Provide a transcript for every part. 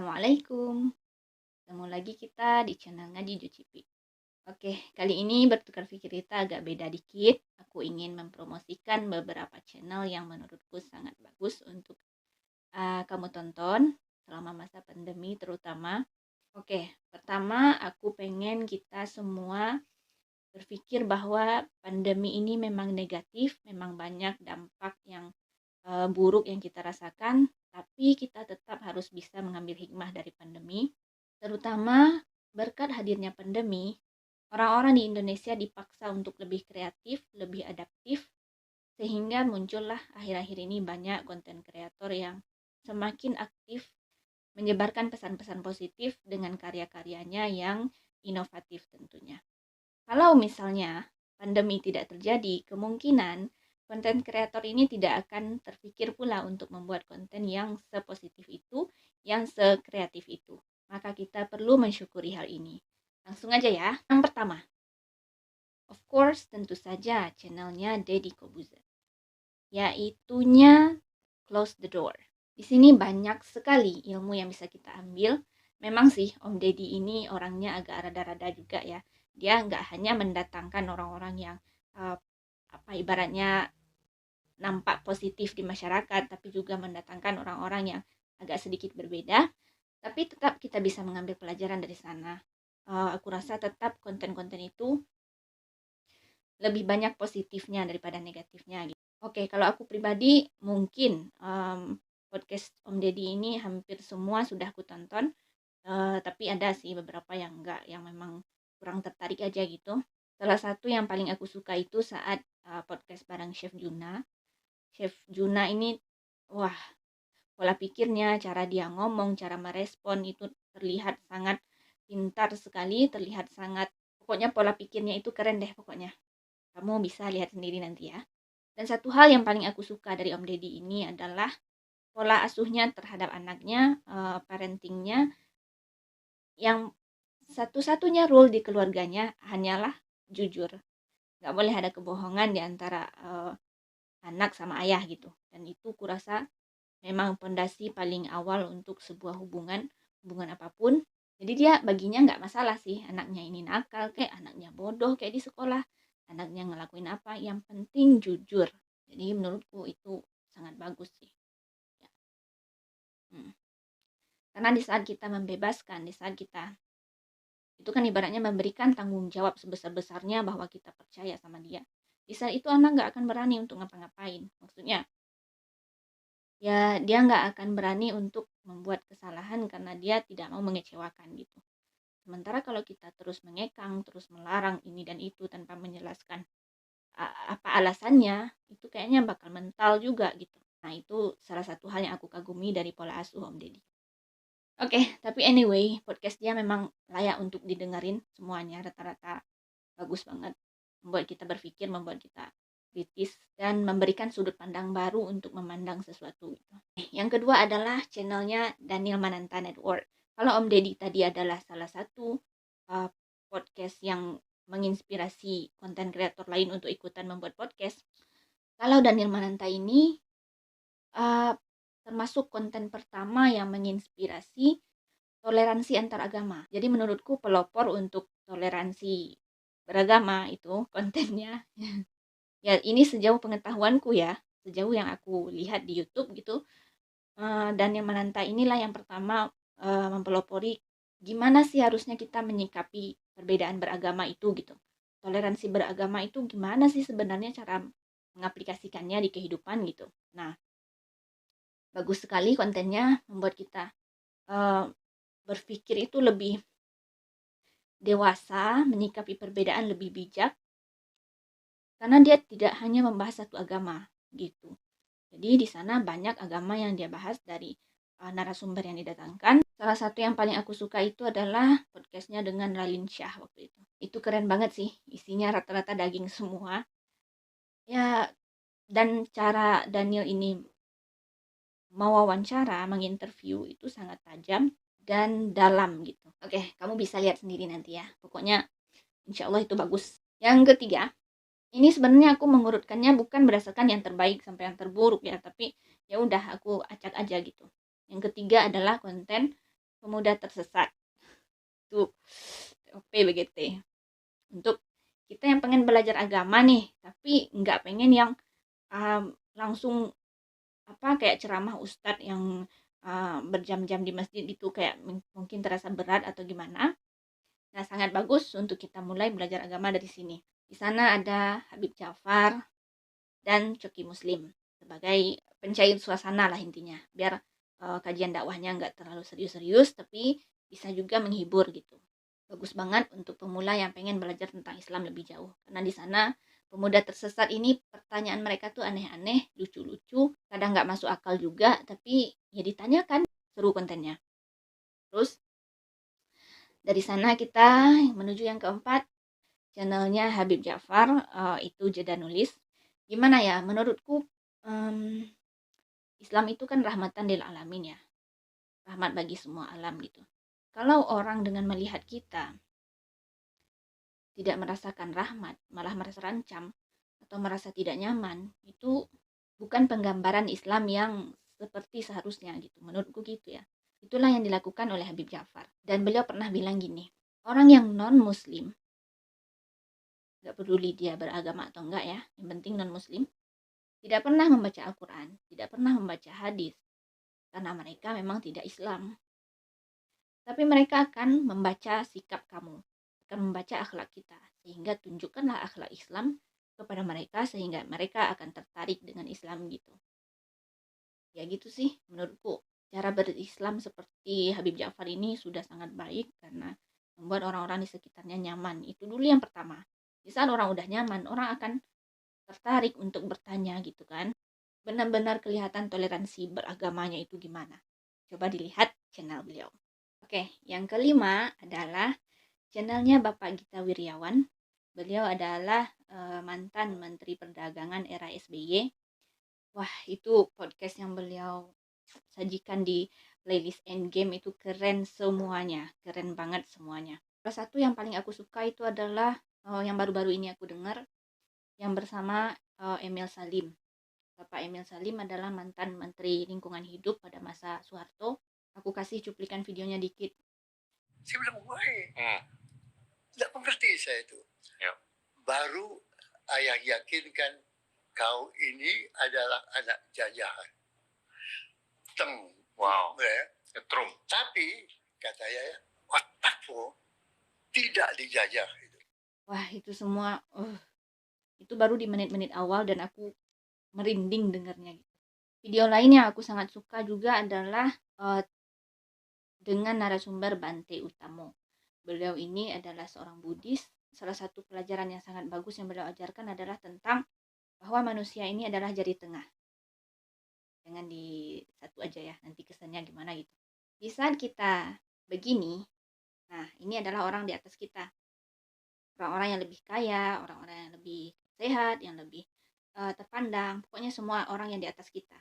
Assalamualaikum. Ketemu lagi kita di channel Ngaji Jucipi. Oke, kali ini bertukar pikir kita agak beda dikit. Aku ingin mempromosikan beberapa channel yang menurutku sangat bagus untuk kamu tonton selama masa pandemi terutama. Oke, pertama aku pengen kita semua berpikir bahwa pandemi ini memang negatif, memang banyak dampak yang buruk yang kita rasakan, tapi kita tetap harus bisa mengambil hikmah dari pandemi. Terutama berkat hadirnya pandemi, orang-orang di Indonesia dipaksa untuk lebih kreatif, lebih adaptif, sehingga muncullah akhir-akhir ini banyak konten kreator yang semakin aktif menyebarkan pesan-pesan positif dengan karya-karyanya yang inovatif tentunya. Kalau misalnya pandemi tidak terjadi, kemungkinan konten kreator ini tidak akan terpikir pula untuk membuat konten yang sepositif itu, yang sekreatif itu. Maka kita perlu mensyukuri hal ini. Langsung aja ya. Yang pertama, of course tentu saja channelnya Deddy Kobuzer, yaitunya Close the Door. Di sini banyak sekali ilmu yang bisa kita ambil. Memang sih Om Deddy ini orangnya agak rada-rada juga ya. Dia nggak hanya mendatangkan orang-orang yang ibaratnya nampak positif di masyarakat, tapi juga mendatangkan orang-orang yang agak sedikit berbeda. Tapi tetap kita bisa mengambil pelajaran dari sana. Aku rasa tetap konten-konten itu lebih banyak positifnya daripada negatifnya. Gitu. Oke, kalau aku pribadi mungkin podcast Om Deddy ini hampir semua sudah aku tonton, tapi ada sih beberapa yang enggak, yang memang kurang tertarik aja gitu. Salah satu yang paling aku suka itu saat podcast bareng Chef Juna. Chef Juna ini, wah, pola pikirnya, cara dia ngomong, cara merespon itu terlihat sangat pintar sekali, terlihat sangat, pokoknya pola pikirnya itu keren deh pokoknya. Kamu bisa lihat sendiri nanti ya. Dan satu hal yang paling aku suka dari Om Deddy ini adalah pola asuhnya terhadap anaknya, parentingnya, yang satu-satunya rule di keluarganya hanyalah jujur. Nggak boleh ada kebohongan di antara anak sama ayah gitu. Dan itu kurasa memang pondasi paling awal untuk sebuah hubungan apapun. Jadi dia baginya nggak masalah sih anaknya ini nakal, kayak anaknya bodoh kayak di sekolah, anaknya ngelakuin apa, yang penting jujur. Jadi menurutku itu sangat bagus sih. Ya. Karena di saat kita membebaskan, di saat kita itu kan ibaratnya memberikan tanggung jawab sebesar-besarnya bahwa kita percaya sama dia. Di saat itu anak nggak akan berani untuk ngapa-ngapain. Maksudnya, ya dia nggak akan berani untuk membuat kesalahan karena dia tidak mau mengecewakan gitu. Sementara kalau kita terus mengekang, terus melarang ini dan itu tanpa menjelaskan apa alasannya, itu kayaknya bakal mental juga gitu. Nah itu salah satu hal yang aku kagumi dari pola asuh Om Deddy. Oke, tapi anyway, podcast dia memang layak untuk didengerin semuanya, rata-rata bagus banget. Membuat kita berpikir, membuat kita kritis, dan memberikan sudut pandang baru untuk memandang sesuatu. Gitu. Yang kedua adalah channelnya Daniel Mananta Network. Kalau Om Deddy tadi adalah salah satu podcast yang menginspirasi konten kreator lain untuk ikutan membuat podcast. Kalau Daniel Mananta ini termasuk konten pertama yang menginspirasi toleransi antar agama. Jadi menurutku pelopor untuk toleransi beragama itu kontennya. Ya ini sejauh pengetahuanku ya, sejauh yang aku lihat di YouTube gitu. Daniel Mananta inilah yang pertama mempelopori gimana sih harusnya kita menyikapi perbedaan beragama itu gitu. Toleransi beragama itu gimana sih sebenarnya cara mengaplikasikannya di kehidupan gitu. Nah, bagus sekali kontennya, membuat kita berpikir itu lebih dewasa, menyikapi perbedaan lebih bijak, karena dia tidak hanya membahas satu agama gitu. Jadi di sana banyak agama yang dia bahas dari narasumber yang didatangkan. Salah satu yang paling aku suka itu adalah podcastnya dengan Raline Shah waktu itu. Itu keren banget sih, isinya rata-rata daging semua. Ya, dan cara Daniel ini mewawancara, menginterview itu sangat tajam dan dalam gitu. Oke, kamu bisa lihat sendiri nanti ya. Pokoknya insya Allah itu bagus. Yang ketiga, ini sebenarnya aku mengurutkannya bukan berdasarkan yang terbaik sampai yang terburuk ya, tapi ya udah aku acak aja gitu. Yang ketiga adalah konten pemuda tersesat. Tuh, TOP-BGT. Untuk kita yang pengen belajar agama nih, tapi nggak pengen yang langsung kayak ceramah ustadz yang berjam-jam di masjid itu kayak mungkin terasa berat atau gimana. Nah, sangat bagus untuk kita mulai belajar agama dari sini. Di sana ada Habib Ja'far dan Coki Muslim sebagai pencair suasana lah intinya. Biar kajian dakwahnya nggak terlalu serius-serius, tapi bisa juga menghibur gitu. Bagus banget untuk pemula yang pengen belajar tentang Islam lebih jauh. Karena di sana pemuda tersesat ini pertanyaan mereka tuh aneh-aneh, lucu-lucu, kadang nggak masuk akal juga, tapi ya ditanyakan, seru kontennya. Terus dari sana kita menuju yang keempat, channelnya Habib Ja'far, itu Jeda Nulis. Gimana ya, menurutku Islam itu kan rahmatan lil alamin ya, rahmat bagi semua alam gitu. Kalau orang dengan melihat kita tidak merasakan rahmat, malah merasa terancam atau merasa tidak nyaman, itu bukan penggambaran Islam yang seperti seharusnya gitu. Menurutku gitu ya. Itulah yang dilakukan oleh Habib Ja'far. Dan beliau pernah bilang gini, orang yang non-muslim, gak peduli dia beragama atau enggak ya, yang penting non-muslim, tidak pernah membaca Al-Quran, tidak pernah membaca hadis, karena mereka memang tidak Islam. Tapi mereka akan membaca sikap kamu, akan membaca akhlak kita, sehingga tunjukkanlah akhlak Islam kepada mereka, sehingga mereka akan tertarik dengan Islam gitu. Ya gitu sih menurutku. Cara berislam seperti Habib Ja'far ini sudah sangat baik karena membuat orang-orang di sekitarnya nyaman. Itu dulu yang pertama. Di saat orang udah nyaman, orang akan tertarik untuk bertanya gitu kan. Benar-benar kelihatan toleransi beragamanya itu gimana. Coba dilihat channel beliau. Oke, yang kelima adalah channelnya Bapak Gita Wirjawan. Beliau adalah mantan Menteri Perdagangan era SBY. Wah, itu podcast yang beliau sajikan di playlist Endgame itu keren semuanya, keren banget semuanya. Salah satu yang paling aku suka itu adalah yang baru-baru ini aku dengar, yang bersama Emil Salim. Bapak Emil Salim adalah mantan Menteri Lingkungan Hidup pada masa Soeharto. Aku kasih cuplikan videonya dikit. Saya bilang, wah, tidak mengerti saya itu. Ya. Baru ayah yakinkan kau ini adalah anak jajahan. Wow. Ketrum. Tapi kata ayah, otakmu tidak dijajah. Wah, itu semua, itu baru di menit-menit awal dan aku merinding dengarnya gitu. Video lain yang aku sangat suka juga adalah dengan narasumber Bante Utamo. Beliau ini adalah seorang Buddhis. Salah satu pelajaran yang sangat bagus yang beliau ajarkan adalah tentang bahwa manusia ini adalah jari tengah. Jangan di satu aja ya, nanti kesannya gimana gitu. Di saat kita begini, nah ini adalah orang di atas kita. Orang-orang yang lebih kaya, orang-orang yang lebih sehat, yang lebih terpandang, pokoknya semua orang yang di atas kita.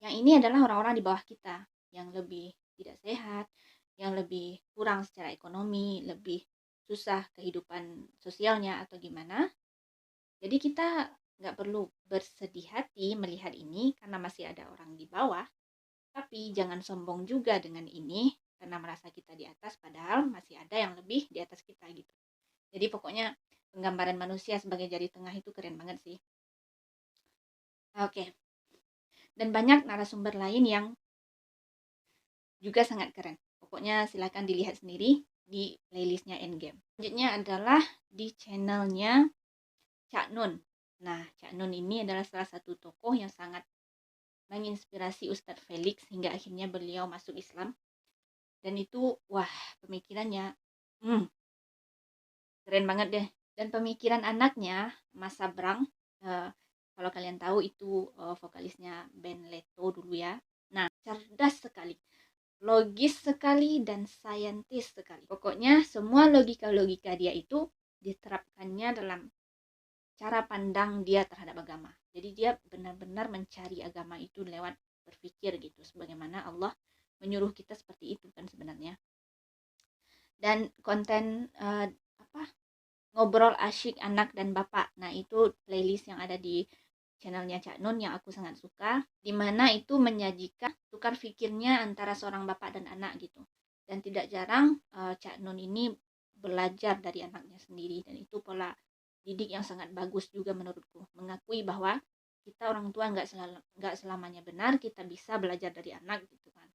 Yang ini adalah orang-orang di bawah kita, yang lebih tidak sehat, yang lebih kurang secara ekonomi, lebih susah kehidupan sosialnya atau gimana. Jadi kita nggak perlu bersedih hati melihat ini karena masih ada orang di bawah, tapi jangan sombong juga dengan ini karena merasa kita di atas padahal masih ada yang lebih di atas kita gitu. Jadi pokoknya penggambaran manusia sebagai jari tengah itu keren banget sih. Oke. Dan banyak narasumber lain yang juga sangat keren. Pokoknya silakan dilihat sendiri di playlistnya Endgame. Selanjutnya adalah di channelnya Cak Nun. Nah, Cak Nun ini adalah salah satu tokoh yang sangat menginspirasi Ustadz Felix hingga akhirnya beliau masuk Islam. Dan itu, wah, pemikirannya keren banget deh. Dan pemikiran anaknya, Mas Sabrang, kalau kalian tahu itu vokalisnya band Leto dulu ya. Nah, cerdas sekali, logis sekali, dan saintis sekali. Pokoknya semua logika-logika dia itu diterapkannya dalam cara pandang dia terhadap agama. Jadi dia benar-benar mencari agama itu lewat berpikir gitu, sebagaimana Allah menyuruh kita seperti itu kan sebenarnya. Dan konten ngobrol asyik anak dan bapak. Nah, itu playlist yang ada di channelnya Cak Nun yang aku sangat suka, dimana itu menyajikan tukar fikirnya antara seorang bapak dan anak gitu. Dan tidak jarang Cak Nun ini belajar dari anaknya sendiri, dan itu pola didik yang sangat bagus juga menurutku, mengakui bahwa kita orang tua nggak selamanya benar, kita bisa belajar dari anak gitu kan.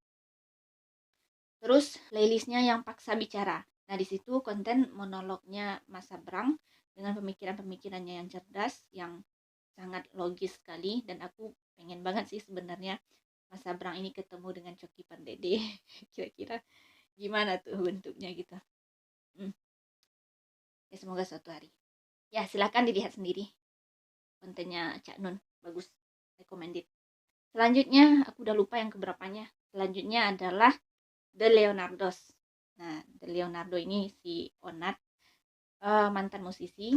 Terus playlistnya yang paksa bicara. Nah di situ konten monolognya Mas Sabrang dengan pemikiran-pemikirannya yang cerdas, yang sangat logis sekali, dan aku pengen banget sih sebenarnya Mas Sabrang ini ketemu dengan Coki Pardede. Kira-kira gimana tuh bentuknya gitu. Ya semoga suatu hari. Ya silakan dilihat sendiri kontennya Cak Nun, bagus, recommended. Selanjutnya aku udah lupa yang keberapanya. Selanjutnya adalah The Leonardos. Nah, The Leonardo ini si Onat, mantan musisi.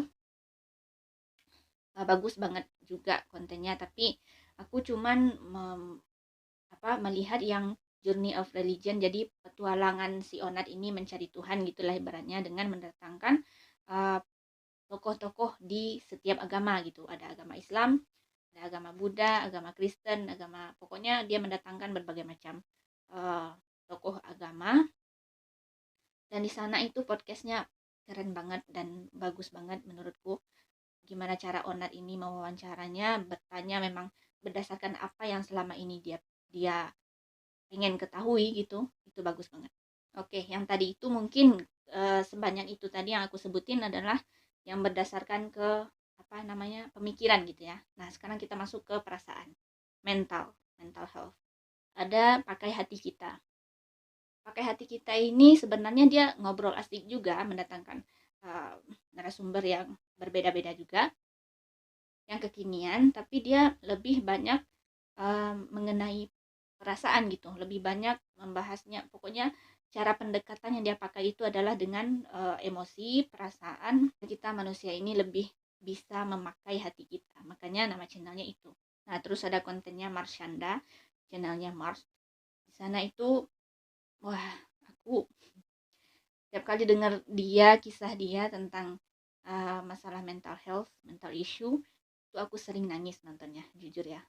Bagus banget juga kontennya, tapi aku cuman melihat yang Journey of Religion, jadi petualangan si Onat ini mencari Tuhan gitulah ibaratnya, dengan mendatangkan tokoh-tokoh di setiap agama gitu. Ada agama Islam, ada agama Buddha, agama Kristen, pokoknya dia mendatangkan berbagai macam tokoh agama. Dan di sana itu podcastnya keren banget dan bagus banget menurutku. Gimana cara Onat ini mewawancaranya, bertanya memang berdasarkan apa yang selama ini dia ingin ketahui gitu. Itu bagus banget. Oke, yang tadi itu mungkin sebanyak itu tadi yang aku sebutin adalah yang berdasarkan ke pemikiran gitu ya. Nah sekarang kita masuk ke perasaan, mental health. Ada pakai hati kita. Pakai hati kita ini sebenarnya dia ngobrol asik juga, mendatangkan narasumber yang berbeda-beda juga, yang kekinian, tapi dia lebih banyak mengenai perasaan gitu, lebih banyak membahasnya. Pokoknya cara pendekatan yang dia pakai itu adalah dengan emosi, perasaan. Kita manusia ini lebih bisa memakai hati kita, makanya nama channelnya itu. Nah terus ada kontennya Marshanda, channelnya Mars. Di sana itu wah, aku setiap kali dengar kisah dia tentang masalah mental health, mental issue, itu aku sering nangis nontonnya, jujur ya.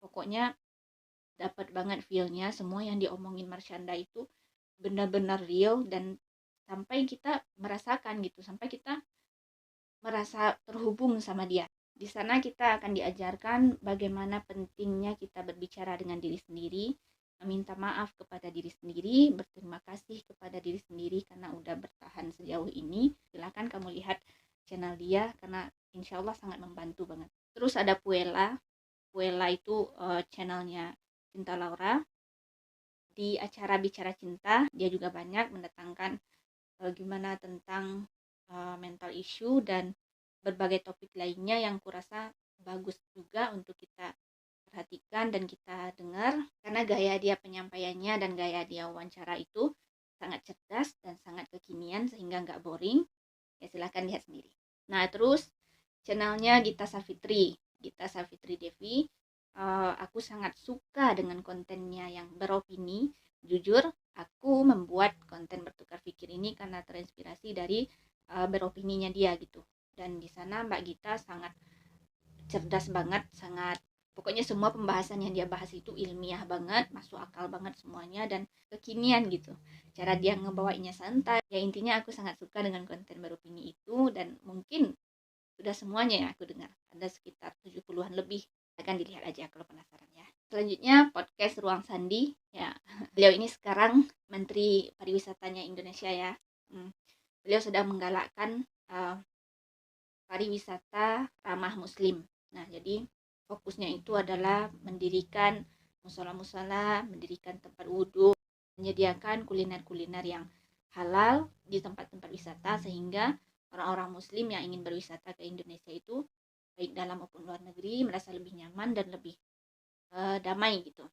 Pokoknya dapat banget feel-nya, semua yang diomongin Marshanda itu benar-benar real, dan sampai kita merasakan gitu, sampai kita merasa terhubung sama dia. Di sana kita akan diajarkan bagaimana pentingnya kita berbicara dengan diri sendiri, meminta maaf kepada diri sendiri, berterima kasih kepada diri sendiri karena udah bertahan sejauh ini. Silakan kamu lihat channel dia karena insya Allah sangat membantu banget. Terus ada Puella. Puella itu channelnya Cinta Laura. Di acara Bicara Cinta dia juga banyak mendatangkan gimana tentang mental issue dan berbagai topik lainnya yang kurasa bagus juga untuk kita perhatikan dan kita dengar, karena gaya dia penyampaiannya dan gaya dia wawancara itu sangat cerdas dan sangat kekinian sehingga nggak boring. Ya silahkan lihat sendiri. Nah terus channelnya Gita Savitri Devi, aku sangat suka dengan kontennya yang beropini. Jujur aku membuat konten bertukar pikir ini karena terinspirasi dari beropininya dia gitu. Dan di sana Mbak Gita sangat cerdas banget, pokoknya semua pembahasan yang dia bahas itu ilmiah banget, masuk akal banget semuanya, dan kekinian gitu. Cara dia ngebawainya santai. Ya intinya aku sangat suka dengan konten beropini itu, dan mungkin sudah semuanya yang aku dengar. Ada sekitar 70-an lebih. Akan dilihat aja kalau penasaran ya. Selanjutnya podcast Ruang Sandi. Ya, beliau ini sekarang Menteri Pariwisatanya Indonesia ya. Beliau sedang menggalakkan pariwisata ramah muslim. Nah, jadi fokusnya itu adalah mendirikan musola-musola, mendirikan tempat wudhu, menyediakan kuliner-kuliner yang halal di tempat-tempat wisata, sehingga orang-orang muslim yang ingin berwisata ke Indonesia itu baik dalam maupun luar negeri merasa lebih nyaman dan lebih damai gitu.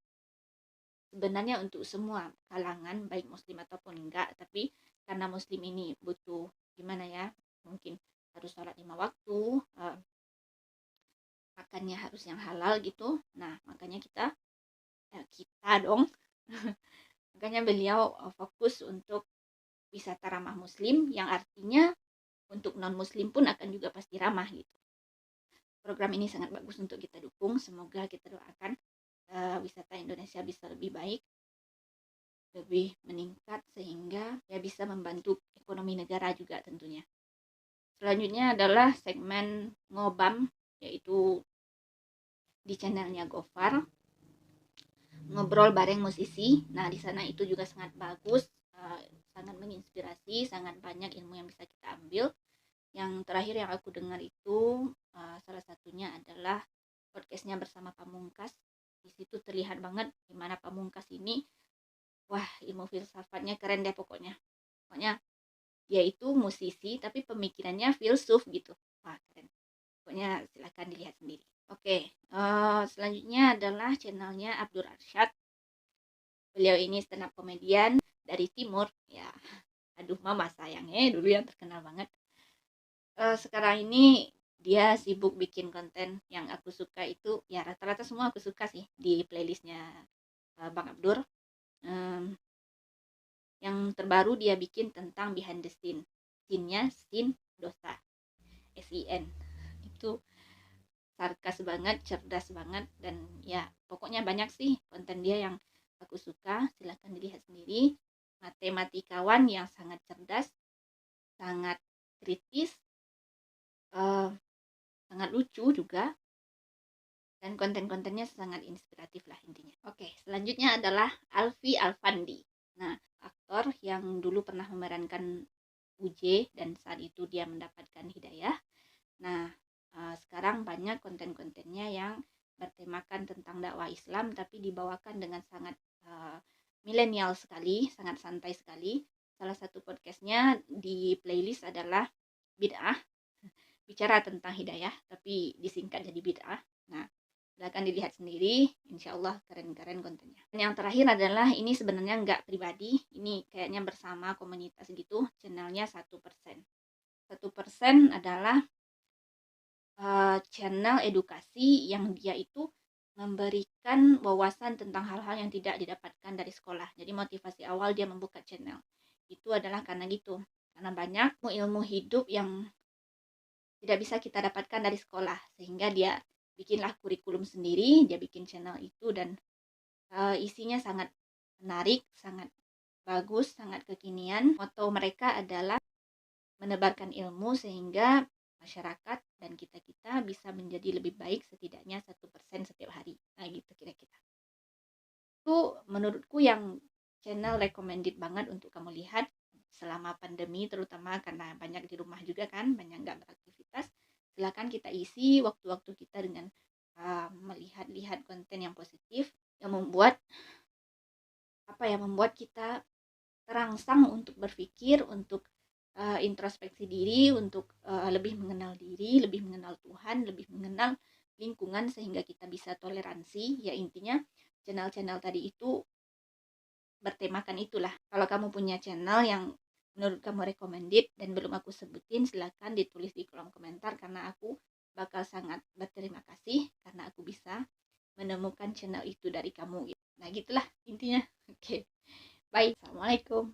Sebenarnya untuk semua kalangan, baik muslim ataupun enggak, tapi karena muslim ini butuh gimana ya, mungkin harus sholat 5 waktu, makannya harus yang halal gitu. Nah makanya kita dong makanya beliau fokus untuk wisata ramah muslim, yang artinya untuk non muslim pun akan juga pasti ramah gitu. Program ini sangat bagus untuk kita dukung. Semoga kita doakan wisata Indonesia bisa lebih baik. lebih meningkat sehingga ya bisa membantu ekonomi negara juga tentunya. Selanjutnya adalah segmen ngobam, yaitu di channelnya Gofar, ngobrol bareng musisi. Nah, di sana itu juga sangat bagus, sangat menginspirasi, sangat banyak ilmu yang bisa kita ambil. Yang terakhir yang aku dengar itu salah satunya adalah podcastnya bersama Pamungkas. Di situ terlihat banget gimana Pamungkas ini, wah, ilmu filsafatnya keren deh pokoknya. Pokoknya dia itu musisi tapi pemikirannya filsuf gitu. Wah, keren. Pokoknya silahkan dilihat sendiri. Oke, selanjutnya adalah channelnya Abdur Arsyad. Beliau ini stand up komedian dari Timur. Ya, aduh mama sayangnya dulu yang terkenal banget. Sekarang ini dia sibuk bikin konten yang aku suka itu, ya rata-rata semua aku suka sih di playlistnya Bang Abdur. Yang terbaru dia bikin tentang behind the scene. Scene-nya scene dosa. SIN. Itu sarkas banget, cerdas banget, dan ya pokoknya banyak sih konten dia yang aku suka. Silahkan dilihat sendiri. Matematikawan yang sangat cerdas, sangat kritis, sangat lucu juga, dan konten-kontennya sangat inspiratif lah intinya. Oke, selanjutnya adalah Alfi Alfandi. Nah, aktor yang dulu pernah memerankan UJ dan saat itu dia mendapatkan hidayah. Nah, sekarang banyak konten-kontennya yang bertemakan tentang dakwah Islam tapi dibawakan dengan sangat milenial sekali, sangat santai sekali. Salah satu podcastnya di playlist adalah Bid'ah, bicara tentang hidayah tapi disingkat jadi Bid'ah. Nah, silahkan dilihat sendiri, insya Allah keren-keren kontennya. Dan yang terakhir adalah ini sebenarnya nggak pribadi, ini kayaknya bersama komunitas gitu, channelnya 1%. 1% adalah channel edukasi yang dia itu memberikan wawasan tentang hal-hal yang tidak didapatkan dari sekolah. Jadi motivasi awal dia membuka channel itu adalah karena gitu, karena banyak ilmu hidup yang tidak bisa kita dapatkan dari sekolah, sehingga dia bikinlah kurikulum sendiri, dia bikin channel itu, dan isinya sangat menarik, sangat bagus, sangat kekinian. Moto mereka adalah menebarkan ilmu sehingga masyarakat dan kita-kita bisa menjadi lebih baik setidaknya 1% setiap hari. Nah gitu kira-kira. Itu menurutku yang channel recommended banget untuk kamu lihat selama pandemi, terutama karena banyak di rumah juga kan, banyak nggak beraktivitas. Silakan kita isi waktu-waktu kita dengan melihat-lihat konten yang positif yang membuat membuat kita terangsang untuk berpikir, untuk introspeksi diri, untuk lebih mengenal diri, lebih mengenal Tuhan, lebih mengenal lingkungan sehingga kita bisa toleransi. Ya intinya channel-channel tadi itu bertemakan itulah. Kalau kamu punya channel yang menurut kamu recommended dan belum aku sebutin, silakan ditulis di kolom komentar karena aku bakal sangat berterima kasih karena aku bisa menemukan channel itu dari kamu. Nah gitulah intinya. Oke, bye. Assalamualaikum.